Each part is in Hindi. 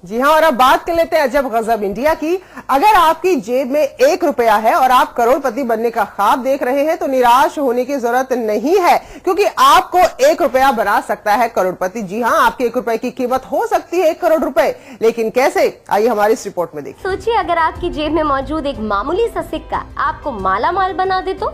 जी हाँ, और अब बात कर लेते हैं अजब गजब इंडिया की। अगर आपकी जेब में 1 रुपया है और आप करोड़पति बनने का ख्वाब देख रहे हैं तो निराश होने की जरूरत नहीं है, क्योंकि आपको 1 रुपया बना सकता है करोड़पति। जी हाँ, आपके 1 रुपए की कीमत हो सकती है 1 करोड़ रुपए, लेकिन कैसे, आइए हमारी इस रिपोर्ट में देखिए। सोचिए अगर आपकी जेब में मौजूद एक मामूली सा सिक्का आपको माला माल बना दे तो।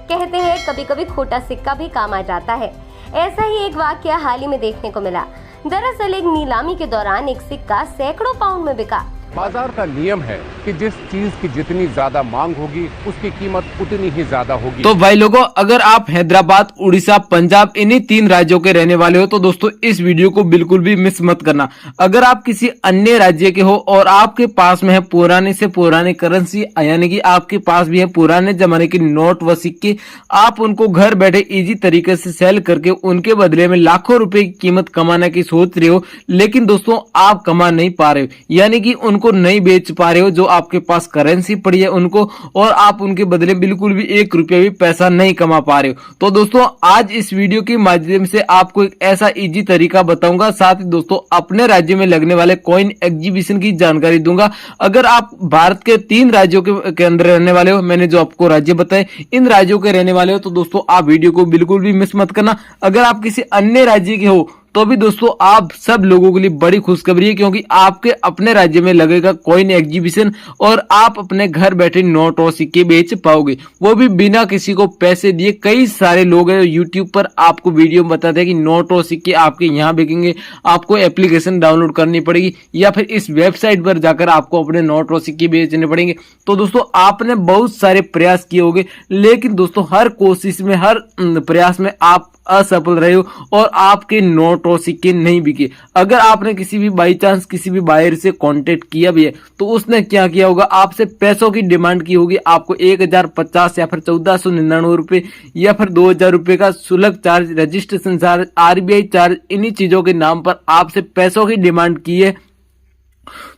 कहते हैं कभी कभी खोटा सिक्का भी काम आ जाता है। ऐसा ही एक वाकया हाल ही में देखने को मिला। दरअसल एक नीलामी के दौरान एक सिक्का सैकड़ों पाउंड में बिका। बाजार का नियम है कि जिस चीज की जितनी ज्यादा मांग होगी उसकी कीमत उतनी ही ज्यादा होगी। तो भाई लोगों, अगर आप हैदराबाद, उड़ीसा, पंजाब इन्हीं 3 राज्यों के रहने वाले हो तो दोस्तों इस वीडियो को बिल्कुल भी मिस मत करना। अगर आप किसी अन्य राज्य के हो और आपके पास में है पुराने से पुराने करेंसी, यानी कि आपके पास भी है पुराने जमाने के नोट व सिक्के, आप उनको घर बैठे इजी तरीके से सेल करके उनके बदले में लाखों रुपए की कीमत कमाने की सोच रहे हो, लेकिन दोस्तों आप कमा नहीं पा रहे हो, यानी कि उनको नहीं बेच पा रहे हो। जो आपके पास करेंसी पड़ी है उनको, और आप उनके बदले बिल्कुल भी 1 रुपया भी पैसा नहीं कमा पा रहे हो। तो दोस्तों आज इस वीडियो के माध्यम से आपको एक ऐसा इजी तरीका बताऊंगा, साथ ही दोस्तों अपने राज्य में लगने वाले कॉइन एग्जीबिशन की जानकारी दूंगा। अगर आप भारत के 3 राज्यों के अंदर रहने वाले हो, मैंने जो आपको राज्य बताए इन राज्यों के रहने वाले हो, तो दोस्तों आप वीडियो को बिल्कुल भी मिस मत करना। अगर आप किसी अन्य राज्य के हो तो भी दोस्तों आप सब लोगों के लिए बड़ी खुशखबरी है, क्योंकि आपके अपने राज्य में लगेगा कॉइन एग्जीबिशन और आप अपने घर बैठे नोट और सिक्के बेच पाओगे, वो भी बिना किसी को पैसे दिए। कई सारे लोग हैं यूट्यूब पर आपको वीडियो बताते हैं कि नोट और सिक्के आपके यहाँ बिकेंगे, आपको एप्लीकेशन डाउनलोड करनी पड़ेगी या फिर इस वेबसाइट पर जाकर आपको अपने नोट और सिक्के बेचने पड़ेंगे। तो दोस्तों आपने बहुत सारे प्रयास किए होंगे, लेकिन दोस्तों हर कोशिश में, हर प्रयास में आप असफल रहे हो और आपके नोट और सिक्के नहीं बिके। अगर आपने किसी भी बाई चांस किसी भी बायर से कांटेक्ट किया भी है तो उसने क्या किया होगा, आपसे पैसों की डिमांड की होगी। आपको 1050 या फिर 1499 रुपए या फिर 2000 रुपए का शुल्क charge, registration charge, RBI charge, इन्हीं चीजों के नाम पर आपसे पैसों की डिमांड की है।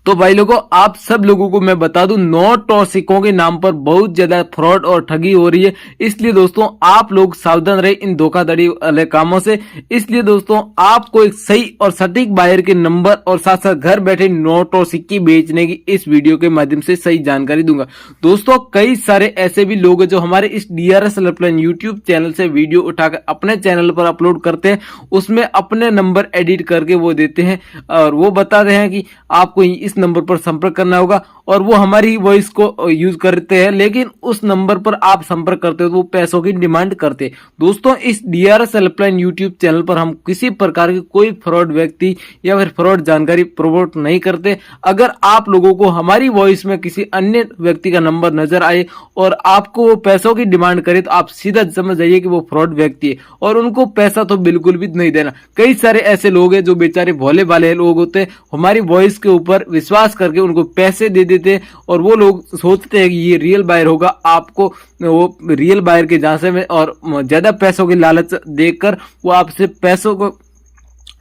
तो भाई लोगों, आप सब लोगों को मैं बता दूं, नोट और सिक्कों के नाम पर बहुत ज्यादा फ्रॉड और ठगी हो रही है, इसलिए दोस्तों आप लोग सावधान रहे इन धोखाधड़ी वाले कामों से। इसलिए दोस्तों आपको एक सही और सटीक बायर के नंबर और साथ साथ घर बैठे नोट और सिक्के बेचने की इस वीडियो के माध्यम से सही जानकारी दूंगा। दोस्तों कई सारे ऐसे भी लोग हैं जो हमारे इस DRS हेल्पलाइन यूट्यूब चैनल से वीडियो उठाकर अपने चैनल पर अपलोड करते हैं, उसमें अपने नंबर एडिट करके वो देते हैं और वो बताते हैं कि आपको इस नंबर पर संपर्क करना होगा, और वो हमारी वॉइस को यूज करते हैं, लेकिन उस नंबर पर आप संपर्क करते हो तो वो पैसों की डिमांड करते हैं। दोस्तों इस DRS हेल्पलाइन यूट्यूब चैनल पर हम किसी प्रकार की कोई फ्रॉड व्यक्ति या फिर फ्रॉड जानकारी प्रमोट नहीं करते। अगर आप लोगों को हमारी वॉइस में किसी अन्य व्यक्ति का नंबर नजर आए और आपको वो पैसों की डिमांड करे तो आप सीधा समझ जाइए कि वो फ्रॉड व्यक्ति है और उनको पैसा तो बिल्कुल भी नहीं देना। कई सारे ऐसे लोग हैं जो बेचारे भोले भाले लोग होते हैं, हमारी वॉइस के ऊपर विश्वास करके उनको पैसे दे देते हैं और वो लोग सोचते हैं कि ये रियल बायर होगा। आपको वो रियल बायर के झांसे में और ज्यादा पैसों की लालच देकर वो आपसे पैसों को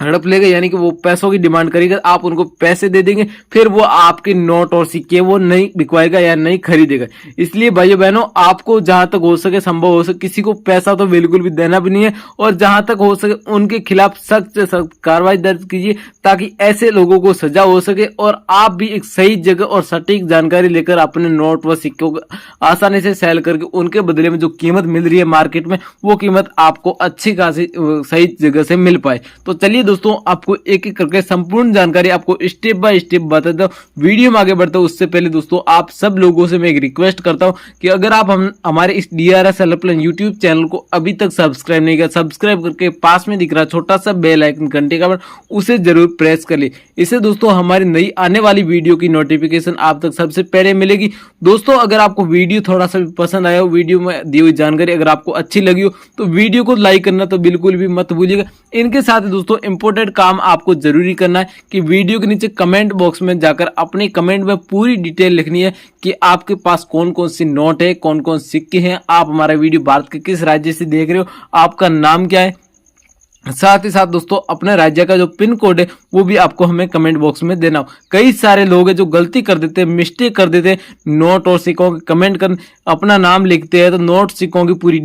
हड़प लेगा, यानी कि वो पैसों की डिमांड करेगा, आप उनको पैसे दे देंगे, फिर वो आपके नोट और सिक्के वो नहीं बिकवाएगा या नहीं खरीदेगा। इसलिए भाइयों बहनों, आपको जहां तक हो सके, संभव हो सके, किसी को पैसा तो बिल्कुल भी देना भी नहीं है, और जहां तक हो सके उनके खिलाफ सख्त से सख्त कार्रवाई दर्ज कीजिए ताकि ऐसे लोगों को सजा हो सके और आप भी एक सही जगह और सटीक जानकारी लेकर अपने नोट व सिक्कों को आसानी से सेल करके उनके बदले में जो कीमत मिल रही है मार्केट में, वो कीमत आपको अच्छी खासी सही जगह से मिल पाए। तो चलिए दोस्तों आपको एक एक करके संपूर्ण जानकारी आपको स्टेप बाय स्टेप बताता हूं। वीडियो में आगे बढ़ता हूं उससे पहले दोस्तों आप सब लोगों से मैं एक रिक्वेस्ट करता हूं कि अगर आप हमारे इस DRS हेल्पलाइन यूट्यूब चैनल को अभी तक सब्सक्राइब नहीं किया, सब्सक्राइब करके पास में दिख रहा छोटा सा बेल आइकन घंटे का उसे जरूर प्रेस कर ले। इससे दोस्तों हमारी नई आने वाली वीडियो की नोटिफिकेशन आप तक सबसे पहले मिलेगी। दोस्तों अगर आपको वीडियो थोड़ा सा भी पसंद आया हो, वीडियो में दी हुई जानकारी अगर आपको अच्छी लगी हो तो वीडियो को लाइक करना तो बिल्कुल भी मत भूलिएगा। इनके साथ दोस्तों इंपॉर्टेंट काम आपको जरूरी करना है कि वीडियो के नीचे कमेंट बॉक्स में जाकर अपने कमेंट में पूरी डिटेल लिखनी है कि आपके पास कौन कौन सी नोट है, कौन कौन सिक्के हैं, आप हमारा वीडियो भारत के किस राज्य से देख रहे हो, आपका नाम क्या है, साथ ही साथ दोस्तों अपने राज्य का जो पिन कोड है वो भी आपको हमें कमेंट बॉक्स में देना हो। कई सारे लोग हैं जो गलती कर देते हैं, मिस्टेक कर देते हैं, नोट और सिक्कों के कमेंट कर अपना नाम लिखते हैं तो नोट सिक्कों की पूरी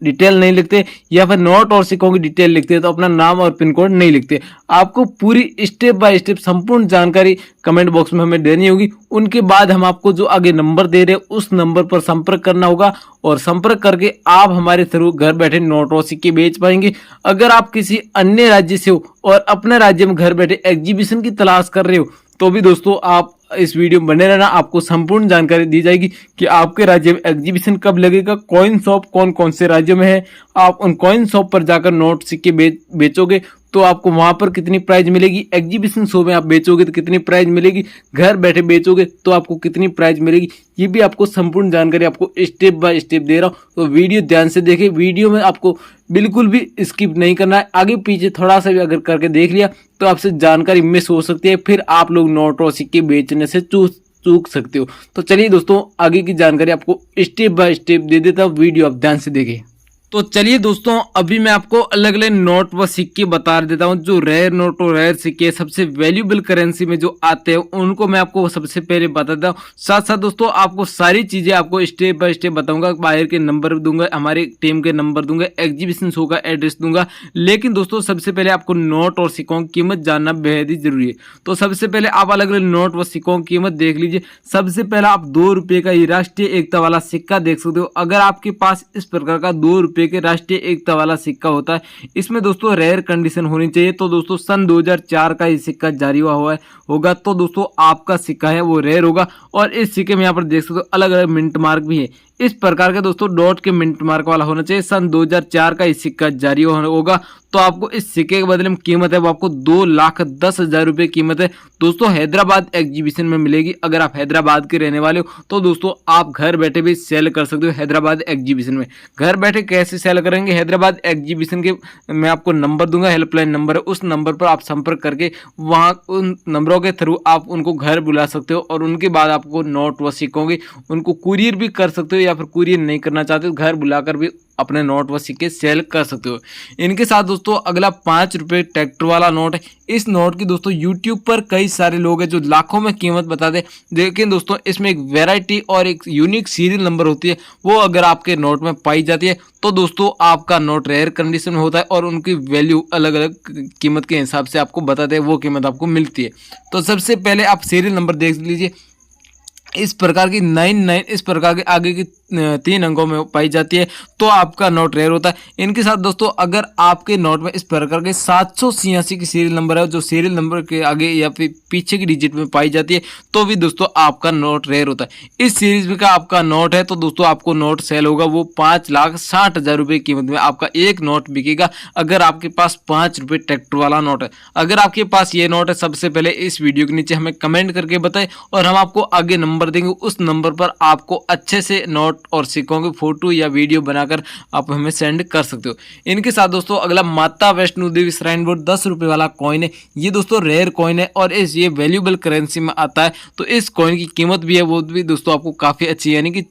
डिटेल नहीं लिखते या फिर नोट और सिक्कों की डिटेल लिखते हैं तो अपना नाम और पिन कोड नहीं लिखते। आपको पूरी स्टेप बाय स्टेप संपूर्ण जानकारी कमेंट बॉक्स में हमें देनी होगी। उनके बाद हम आपको जो आगे नंबर दे रहे हैं उस नंबर पर संपर्क करना होगा और संपर्क करके आप हमारे थ्रू घर बैठे नोट और सिक्के बेच पाएंगे। अगर आप किसी अन्य राज्य से हो और अपने राज्य में घर बैठे एग्जीबिशन की तलाश कर रहे हो तो भी दोस्तों आप इस वीडियो में बने रहना, आपको संपूर्ण जानकारी दी जाएगी कि आपके राज्य में एग्जीबिशन कब लगेगा, कॉइन शॉप कौन कौन से राज्यों में है, आप उन कॉइन शॉप पर जाकर नोट सिक्के बेचोगे तो आपको वहां पर कितनी प्राइज मिलेगी, एग्जीबिशन शो में आप बेचोगे तो कितनी प्राइज मिलेगी, घर बैठे बेचोगे तो आपको कितनी प्राइज मिलेगी, ये भी आपको संपूर्ण जानकारी आपको स्टेप बाय स्टेप दे रहा हूँ। तो वीडियो ध्यान से देखें, वीडियो में आपको बिल्कुल भी स्किप नहीं करना है। आगे पीछे थोड़ा सा भी अगर करके देख लिया तो आपसे जानकारी मिस हो सकती है, फिर आप लोग नोट और सिक्के बेचने से चूक सकते हो। तो चलिए दोस्तों आगे की जानकारी आपको स्टेप बाय स्टेप दे देता हूँ, वीडियो आप ध्यान से देखें। तो चलिए दोस्तों अभी मैं आपको अलग अलग नोट व सिक्के बता देता हूं। जो रेयर नोट और रेयर सिक्के सबसे वैल्यूएबल करेंसी में जो आते हैं उनको मैं आपको सबसे पहले बता देता हूं। साथ साथ दोस्तों आपको सारी चीजें आपको स्टेप बाय स्टेप बताऊंगा, बाहर के नंबर दूंगा, हमारे टीम के नंबर दूंगा, एग्जीबिशन शो का एड्रेस दूंगा। लेकिन दोस्तों सबसे पहले आपको नोट और सिक्कों की कीमत जानना बेहद ही जरूरी है। तो सबसे पहले आप अलग अलग नोट व सिक्कों की कीमत देख लीजिए। सबसे पहला आप 2 रुपए का ये राष्ट्रीय एकता वाला सिक्का देख सकते हो। अगर आपके पास इस प्रकार का 2 रुपए के राष्ट्रीय एकता वाला सिक्का होता है, इसमें दोस्तों रेयर कंडीशन होनी चाहिए। तो दोस्तों सन 2004 का ये सिक्का जारी हुआ होगा तो दोस्तों आपका सिक्का है वो रेयर होगा। और इस सिक्के में यहाँ पर देख सकते हो अलग अलग मिंट मार्क भी है। इस प्रकार के दोस्तों डॉट के मिंट मार्क वाला होना चाहिए। सन 2004 का ये सिक्का जारी होगा तो आपको इस सिक्के के बदले में कीमत है वो आपको 2,10,000 रुपए कीमत है दोस्तों हैदराबाद एग्जीबिशन में मिलेगी। अगर आप हैदराबाद के रहने वाले हो तो दोस्तों आप घर बैठे भी सेल कर सकते हो हैदराबाद एग्जीबिशन में। घर बैठे कैसे सेल करेंगे, हैदराबाद एग्जीबिशन के मैं आपको नंबर दूंगा, हेल्पलाइन नंबर है, उस नंबर पर आप संपर्क करके वहां उन नंबरों के थ्रू आप उनको घर बुला सकते हो और उनके बाद आपको नोट व सिक्कों की उनको कुरियर भी कर सकते हो या फिर कुरियर नहीं करना चाहते हो घर बुलाकर भी अपने नोट व सिक्के सेल कर सकते हो। इनके साथ दोस्तों अगला 5 रुपए ट्रैक्टर वाला नोट है। इस नोट की दोस्तों यूट्यूब पर कई सारे लोग हैं जो लाखों में कीमत बताते हैं, लेकिन दोस्तों इसमें एक वैरायटी और एक यूनिक सीरियल नंबर होती है, वो अगर आपके नोट में पाई जाती है तो दोस्तों आपका नोट रेयर कंडीशन में होता है और उनकी वैल्यू अलग अलग कीमत के हिसाब से आपको बताते हैं, वो कीमत आपको मिलती है। तो सबसे पहले आप सीरियल नंबर देख लीजिए। इस प्रकार की 99 इस प्रकार के आगे की 3 अंकों में पाई जाती है तो आपका नोट रेयर होता है। इनके साथ दोस्तों अगर आपके नोट में इस प्रकार के 786 की सीरियल नंबर है जो सीरियल नंबर के आगे या फिर पीछे की डिजिट में पाई जाती है तो भी दोस्तों आपका नोट रेयर होता है। इस सीरीज में का आपका नोट है तो दोस्तों आपको नोट सेल होगा वो 5,60,000 रुपए की कीमत में आपका एक नोट बिकेगा अगर आपके पास 5 रुपए ट्रैक्टर वाला नोट है। अगर आपके पास ये नोट है सबसे पहले इस वीडियो के नीचे हमें कमेंट करके बताएं और हम आपको आगे नंबर देंगे, उस नंबर पर आपको अच्छे से नोट और सिक्कों की फोटो या वीडियो बनाकर आप हमें सेंड कर सकते हो। इनके साथ दोस्तों अगला माता वैष्णो देवी श्राइन बोर्ड 10 रुपए वाला कॉइन है। ये दोस्तों रेयर कॉइन है और ये वैल्यूएबल करेंसी में आता है तो इस कॉइन की कीमत भी है वो भी दोस्तों आपको काफी अच्छी यानी कि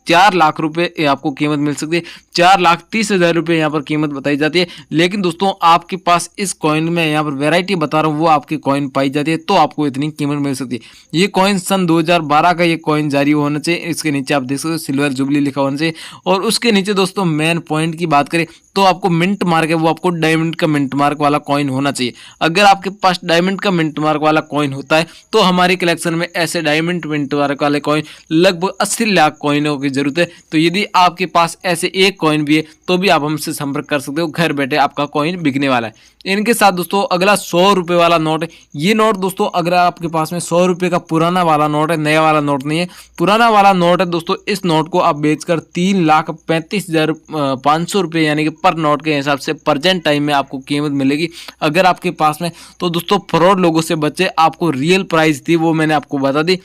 4 लाख रुपए आपको कीमत मिल सकती है। 4,30,000 रुपए यहाँ पर कीमत बताई जाती है। लेकिन दोस्तों आपके पास इस कॉइन में यहाँ पर वैरायटी बता रहा हूँ वो आपकी कॉइन पाई जाती है तो आपको इतनी कीमत मिल सकती है। ये कॉइन सन 2012 का ये कॉइन जारी होना चाहिए। इसके नीचे आप देख सकते हो सिल्वर जुबली लिखा होना चाहिए और उसके नीचे दोस्तों मेन पॉइंट की बात करें तो आपको मिंट मार्क है वो आपको डायमंड का मिंट मार्क वाला कॉइन होना चाहिए। अगर आपके पास डायमंड का मिंट मार्क वाला कॉइन होता है तो हमारे कलेक्शन में ऐसे डायमंड मिंट मार्क वाले कॉइन लगभग 80 लाख कॉइनों की जरूरत है। तो यदि आपके पास ऐसे एक कॉइन भी है तो भी आप हमसे संपर्क कर सकते हो, घर बैठे आपका कॉइन बिकने वाला है। इनके साथ दोस्तों अगला 100 रुपए वाला नोट है। ये नोट दोस्तों अगर आपके पास में 100 रुपए का पुराना वाला नोट है, नया वाला नोट नहीं है, पुराना वाला नोट है दोस्तों, इस नोट को आप बेचकर 3,35,500 रुपए यानी कि पर नोट के हिसाब से प्रेजेंट टाइम में आपको कीमत मिलेगी अगर आपके पास में। तो दोस्तों फ्रॉड लोगों से बचे, आपको रियल प्राइस थी वो मैंने आपको बता दी।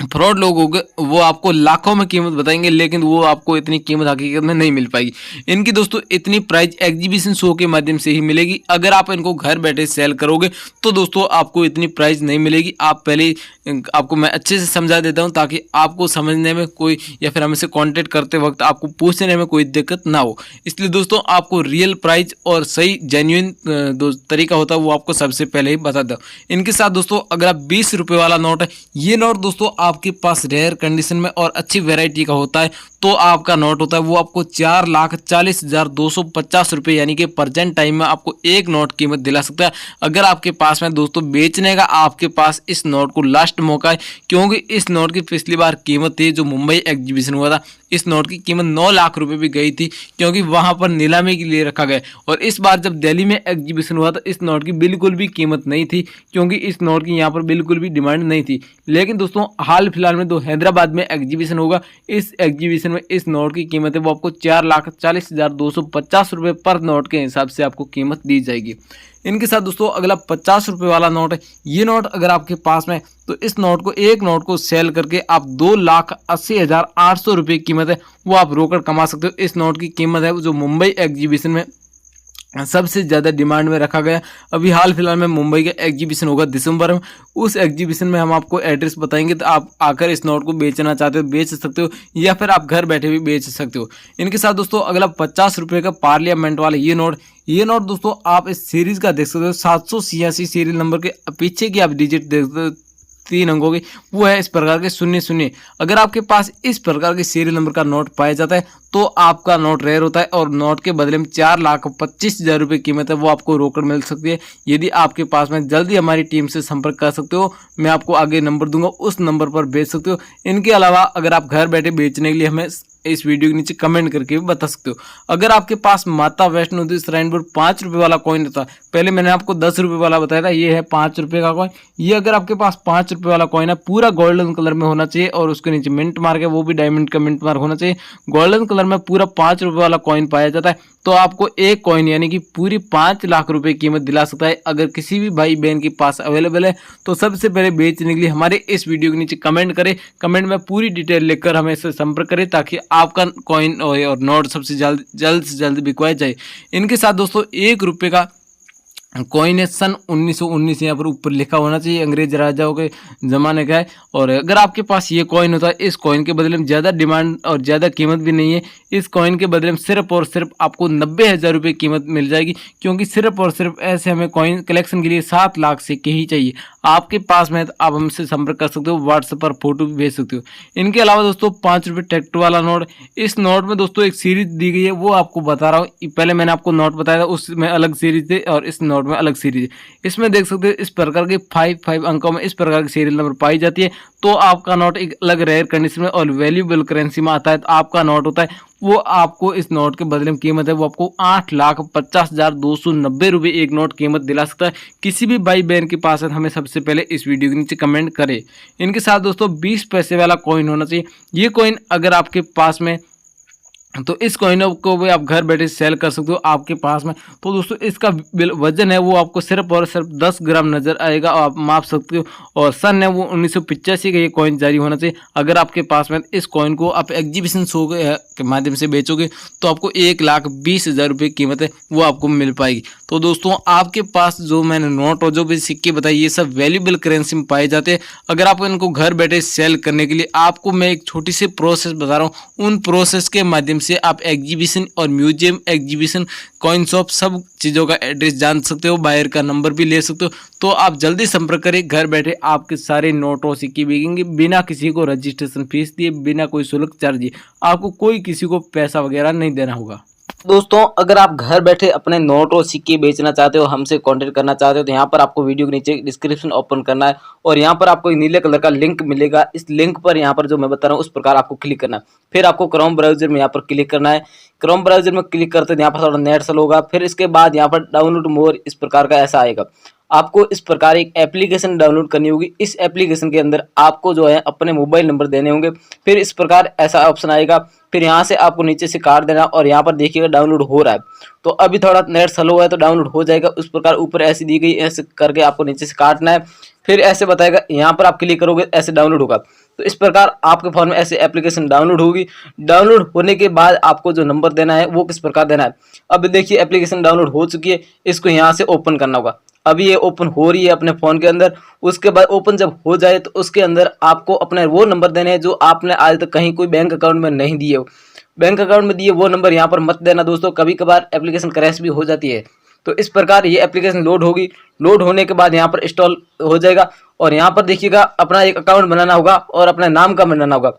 फ्रॉड लोग होंगे वो आपको लाखों में कीमत बताएंगे लेकिन वो आपको इतनी कीमत हकीकत में नहीं मिल पाएगी। इनकी दोस्तों इतनी प्राइस एग्जीबिशन शो के माध्यम से ही मिलेगी। अगर आप इनको घर बैठे सेल करोगे तो दोस्तों आपको इतनी प्राइस नहीं मिलेगी। आप पहले आपको मैं अच्छे से समझा देता हूं ताकि आपको समझने में कोई या फिर हमसे कांटेक्ट करते वक्त आपको पूछने में कोई दिक्कत ना हो। इसलिए दोस्तों आपको रियल प्राइस और सही जेन्युइन तरीका होता है वो आपको सबसे पहले ही बता दो। इनके साथ दोस्तों अगला 20 रुपए वाला नोट है। ये नोट दोस्तों आपके पास रेयर कंडीशन में और अच्छी वैरायटी का होता है तो आपका नोट होता है वो आपको 4,40,250 रुपये यानी कि प्रेजेंट टाइम में आपको एक नोट कीमत दिला सकता है। अगर आपके पास में दोस्तों बेचने का आपके पास इस नोट को लास्ट मौका है, क्योंकि इस नोट की पिछली बार कीमत थी जो मुंबई एग्जीबिशन हुआ था, इस नोट की कीमत 9 लाख रुपए भी गई थी, क्योंकि वहां पर नीलामी के लिए रखा गया। और इस बार जब दिल्ली में एग्जीबिशन हुआ तो इस नोट की बिल्कुल भी कीमत नहीं थी, क्योंकि इस नोट की यहाँ पर बिल्कुल भी डिमांड नहीं थी। लेकिन दोस्तों हाल फिलहाल में तो हैदराबाद में एग्जीबिशन होगा, इस एग्जीबिशन में इस नोट की कीमत है वो आपको 4,40,250 रुपये पर नोट के हिसाब से आपको कीमत दी जाएगी। इनके साथ दोस्तों अगला 50 रुपये वाला नोट है। ये नोट अगर आपके पास में तो इस नोट को एक नोट को सेल करके आप 2,80,800 रुपये कीमत है वो आप रोकड़ कमा सकते हो। इस नोट की कीमत है जो मुंबई एग्जीबिशन में सबसे ज़्यादा डिमांड में रखा गया। अभी हाल फिलहाल में मुंबई का एग्जीबिशन होगा दिसंबर में, उस एग्जीबिशन में हम आपको एड्रेस बताएंगे तो आप आकर इस नोट को बेचना चाहते हो बेच सकते हो, या फिर आप घर बैठे भी बेच सकते हो। इनके साथ दोस्तों अगला 50 रुपये का पार्लियामेंट वाला ये नोट दोस्तों आप इस सीरीज का देख सकते हो, 786 सीरियल नंबर के पीछे की आप डिजिट देख सकते हो 3 अंकों की, वो है इस प्रकार के 00। अगर आपके पास इस प्रकार के सीरियल नंबर का नोट पाया जाता है तो आपका नोट रेयर होता है और नोट के बदले में 4,25,000 रुपये कीमत है वो आपको रोकड़ मिल सकती है। यदि आपके पास में जल्दी हमारी टीम से संपर्क कर सकते हो, मैं आपको आगे नंबर दूंगा, उस नंबर पर बेच सकते हो। इनके अलावा अगर आप घर बैठे बेचने के लिए हमें इस वीडियो के नीचे कमेंट करके भी बता सकते हो। अगर आपके पास माता वैष्णो देवी श्राइन बोर्ड 5 रुपये वाला कॉइन होता है, पहले मैंने आपको 10 रुपये वाला बताया था, ये है 5 रुपये का कॉइन। ये अगर आपके पास 5 रुपये वाला कॉइन है पूरा गोल्डन कलर में होना चाहिए और उसके नीचे मिंट मार्क है वो भी डायमंड का मिंट मार्क होना चाहिए। गोल्डन कलर में पूरा 5 रुपये वाला कॉइन पाया जाता है तो आपको एक कॉइन यानी कि पूरी 5 लाख रुपए कीमत दिला सकता है। अगर किसी भी भाई बहन के पास अवेलेबल है तो सबसे पहले बेचने के लिए हमारे इस वीडियो के नीचे कमेंट करें, कमेंट में पूरी डिटेल लिखकर हमें इससे संपर्क करें ताकि आपका कॉइन और नोट सबसे जल्द से जल्द बिकवाया जाए। इनके साथ दोस्तों 1 रुपये का कॉइन है, सन 1919 यहाँ पर ऊपर लिखा होना चाहिए, अंग्रेज राजाओं के ज़माने का है। और अगर आपके पास ये कॉइन होता है, इस कॉइन के बदले में ज़्यादा डिमांड और ज़्यादा कीमत भी नहीं है, इस कॉइन के बदले में सिर्फ और सिर्फ आपको 90,000 रुपये कीमत मिल जाएगी, क्योंकि सिर्फ और सिर्फ ऐसे हमें कॉइन कलेक्शन के लिए 7 लाख सिक्के ही चाहिए। आपके पास में तो आप हमसे संपर्क कर सकते हो, व्हाट्सएप पर फोटो भी भेज सकते हो। इनके अलावा दोस्तों 5 रुपये ट्रैक्टर वाला नोट, इस नोट में दोस्तों एक सीरीज दी गई है वो आपको बता रहा हूँ। पहले मैंने आपको नोट बताया था उसमें अलग सीरीज थे और इस नोट में अलग सीरीज। इसमें देख सकते हो इस प्रकार के 5 अंकों में इस प्रकार की सीरियल नंबर पाई जाती है तो आपका नोट एक अलग रेयर कंडीशन में और वैल्यूएबल करेंसी में आता है। तो आपका नोट होता है वो आपको इस नोट के बदले में कीमत है वो आपको 8,50,290 रुपये एक नोट कीमत दिला सकता है। किसी भी भाई बहन के पास है हमें सबसे पहले इस वीडियो के नीचे कमेंट करें। इनके साथ दोस्तों 20 पैसे वाला कॉइन होना चाहिए। ये कॉइन अगर आपके पास में तो इस कॉइन को भी आप घर बैठे सेल कर सकते हो आपके पास में। तो दोस्तों इसका वजन है वो आपको सिर्फ और सिर्फ 10 ग्राम नजर आएगा और आप माप सकते हो। और सन है वो 1985 का ये कॉइन जारी होना चाहिए। अगर आपके पास में इस कॉइन को आप एग्जीबिशन शो के माध्यम से बेचोगे तो आपको 1,20,000 रुपये कीमत है वो आपको मिल पाएगी। तो दोस्तों आपके पास जो मैंने नोट और जो भी सिक्के बताए ये सब वैल्यूएबल करेंसी में पाए जाते हैं। अगर आप इनको घर बैठे सेल करने के लिए आपको मैं एक छोटी सी प्रोसेस बता रहा हूँ, उन प्रोसेस के माध्यम से आप एग्जीबिशन और म्यूजियम एग्जीबिशन कॉइन शॉप सब चीज़ों का एड्रेस जान सकते हो, बायर का नंबर भी ले सकते हो। तो आप जल्दी संपर्क करें, घर बैठे आपके सारे नोट और सिक्के बिकेंगे बिना किसी को रजिस्ट्रेशन फीस दिए, बिना कोई शुल्क चार्ज दिए। आपको कोई किसी को पैसा वगैरह नहीं देना होगा। दोस्तों अगर आप घर बैठे अपने नोट और सिक्के बेचना चाहते हो, हमसे कांटेक्ट करना चाहते हो तो यहाँ पर आपको वीडियो के नीचे डिस्क्रिप्शन ओपन करना है और यहाँ पर आपको एक नीले कलर का लिंक मिलेगा। इस लिंक पर यहाँ पर जो मैं बता रहा हूँ उस प्रकार आपको क्लिक करना है। फिर आपको क्रोम ब्राउजर में यहाँ पर क्लिक करना है। क्रोम ब्राउजर में क्लिक करते हैं यहाँ पर थोड़ा नेट स्लो होगा। फिर इसके बाद यहाँ पर डाउनलोड मोर इस प्रकार का ऐसा आएगा। आपको इस प्रकार एक एप्लीकेशन डाउनलोड करनी होगी। इस एप्लीकेशन के अंदर आपको जो है अपने मोबाइल नंबर देने होंगे। फिर इस प्रकार ऐसा ऑप्शन आएगा। फिर यहाँ से आपको नीचे से काट देना और यहाँ पर देखिएगा डाउनलोड हो रहा है। तो अभी थोड़ा नेट स्लो है तो डाउनलोड हो जाएगा। उस प्रकार ऊपर ऐसी दी गई, ऐसे करके आपको नीचे से काटना है। फिर ऐसे बताएगा, यहाँ पर आप क्लिक करोगे ऐसे डाउनलोड होगा। तो इस प्रकार आपके फ़ोन में ऐसे एप्लीकेशन डाउनलोड होगी। डाउनलोड होने के बाद आपको जो नंबर देना है वो किस प्रकार देना है। अब देखिए एप्लीकेशन डाउनलोड हो चुकी है, इसको यहाँ से ओपन करना होगा। अभी ये ओपन हो रही है अपने फ़ोन के अंदर। उसके बाद ओपन जब हो जाए तो उसके अंदर आपको अपने वो नंबर देने हैं जो आपने आज तक कहीं कोई बैंक अकाउंट में नहीं दिए हो। बैंक अकाउंट में दिए वो नंबर यहाँ पर मत देना दोस्तों, कभी कभार एप्लीकेशन क्रैश भी हो जाती है। तो इस प्रकार ये एप्लीकेशन लोड होगी। लोड होने के बाद यहाँ पर इंस्टॉल हो जाएगा और यहाँ पर देखिएगा अपना एक अकाउंट बनाना होगा और अपने नाम का बनाना होगा।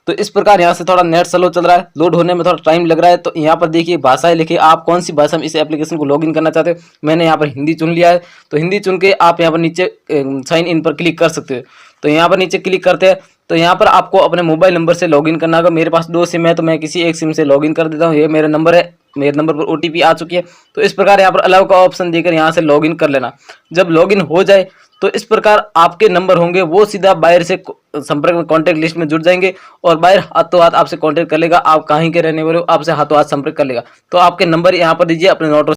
तो इस प्रकार यहाँ से थोड़ा नेट स्लो चल रहा है, लोड होने में थोड़ा टाइम लग रहा है। तो यहाँ पर देखिए भाषाएं लिखिए, आप कौन सी भाषा में इस एप्लीकेशन को लॉगिन करना चाहते हो। मैंने यहाँ पर हिंदी चुन लिया है, तो हिंदी चुन के आप यहाँ पर नीचे साइन इन पर क्लिक कर सकते हो। तो यहाँ पर नीचे क्लिक करते हैं तो यहाँ पर आपको अपने मोबाइल नंबर से लॉगिन करना होगा। मेरे पास 2 सिम है तो मैं किसी एक सिम से लॉगिन कर देता हूँ। ये मेरा नंबर है, मेरे नंबर पर OTP आ चुकी है। तो इस प्रकार यहाँ पर अलाउ का ऑप्शन देकर यहाँ से लॉगिन कर लेना। जब लॉगिन हो जाए तो इस प्रकार आपके नंबर होंगे वो सीधा बायर से संपर्क में कॉन्टैक्ट लिस्ट में जुड़ जाएंगे और बायर हाथों हाथ आपसे कॉन्टैक्ट कर लेगा। आप कहीं के रहने वाले हो, आपसे हाथों हाथ संपर्क कर लेगा। तो आपके नंबर यहाँ पर दीजिए अपने नोट